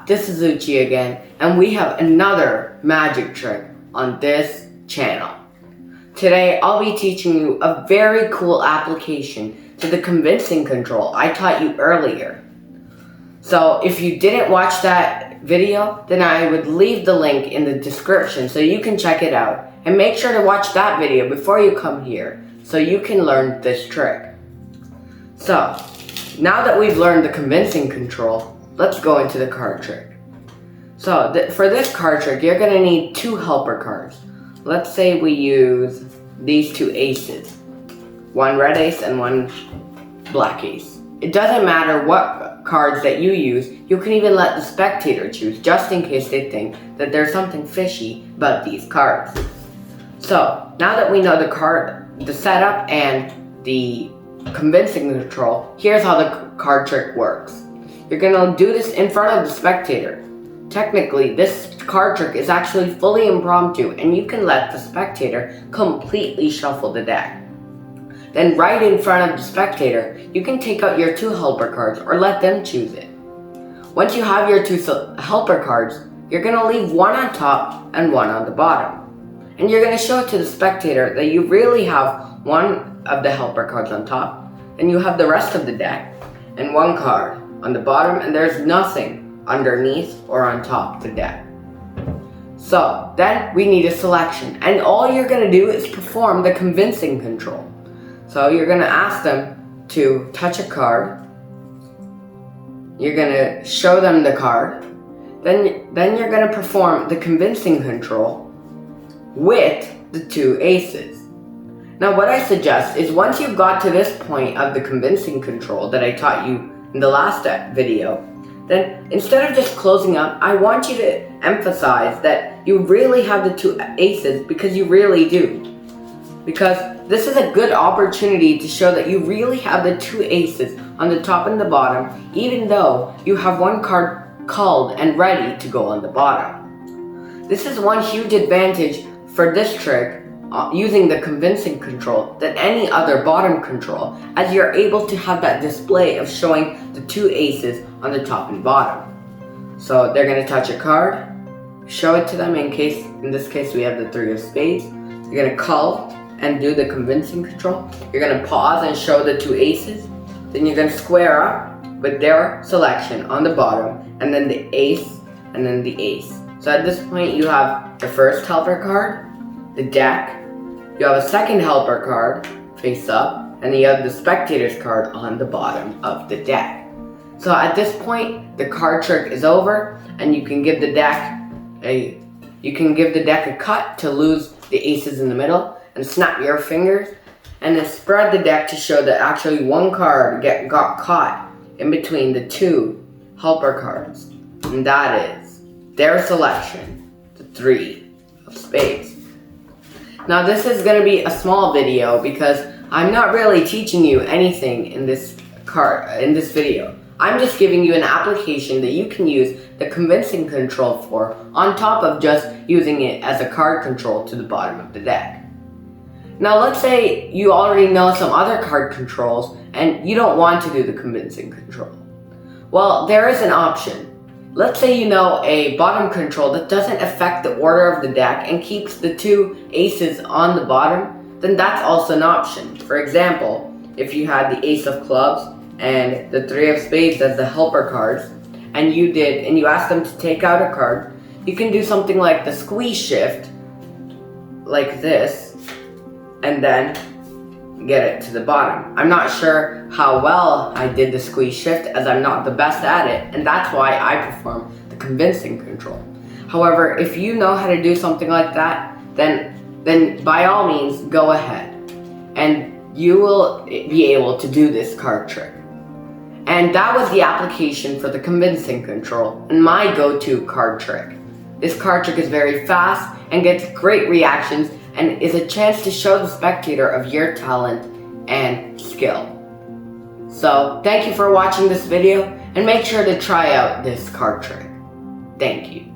this is Uchi again, and we have another magic trick on this channel. Today, I'll be teaching you a very cool application to the convincing control I taught you earlier. So if you didn't watch that video, then I would leave the link in the description so you can check it out. And make sure to watch that video before you come here so you can learn this trick. So, now that we've learned the convincing control, let's go into the card trick. So, for this card trick, you're going to need two helper cards. Let's say we use these two aces. One red ace and one black ace. It doesn't matter what cards that you use, you can even let the spectator choose, just in case they think that there's something fishy about these cards. So, now that we know the setup and the convincing control, here's how the card trick works. You're gonna do this in front of the spectator. Technically, this card trick is actually fully impromptu, and you can let the spectator completely shuffle the deck. Then right in front of the spectator, you can take out your two helper cards or let them choose it. Once you have your two helper cards, you're gonna leave one on top and one on the bottom. And you're gonna show it to the spectator that you really have one of the helper cards on top, and you have the rest of the deck, and one card on the bottom, and there's nothing underneath or on top of the deck. So, then we need a selection, and all you're gonna do is perform the convincing control. So you're gonna ask them to touch a card, you're gonna show them the card, then you're gonna perform the convincing control with the two aces. Now what I suggest is once you've got to this point of the convincing control that I taught you in the last video, then instead of just closing up, I want you to emphasize that you really have the two aces, because you really do. Because this is a good opportunity to show that you really have the two aces on the top and the bottom, even though you have one card called and ready to go on the bottom. This is one huge advantage for this trick using the convincing control than any other bottom control, as you're able to have that display of showing the two aces on the top and bottom. So they're going to touch a card, show it to them in this case we have the three of spades. You're going to call and do the convincing control. You're going to pause and show the two aces. Then you're going to square up with their selection on the bottom, and then the ace, and then the ace. So at this point you have the first helper card, the deck, you have a second helper card face up, and you have the spectator's card on the bottom of the deck. So at this point, the card trick is over, and you can give the deck a cut to lose the aces in the middle, and snap your fingers, and then spread the deck to show that actually one card got caught in between the two helper cards, and that is their selection, the three of spades. Now this is going to be a small video because I'm not really teaching you anything in this video. I'm just giving you an application that you can use the convincing control for, on top of just using it as a card control to the bottom of the deck. Now let's say you already know some other card controls and you don't want to do the convincing control. Well, there is an option. Let's say you know a bottom control that doesn't affect the order of the deck and keeps the two aces on the bottom, then that's also an option. For example, if you had the ace of clubs and the three of spades as the helper cards, and you asked them to take out a card, you can do something like the squeeze shift, like this, and then get it to the bottom. I'm not sure how well I did the squeeze shift, as I'm not the best at it, and that's why I perform the convincing control. However, if you know how to do something like that, then by all means go ahead, and you will be able to do this card trick. And that was the application for the convincing control and my go-to card trick. This card trick is very fast and gets great reactions, and is a chance to show the spectator of your talent and skill. So, thank you for watching this video, and make sure to try out this card trick. Thank you.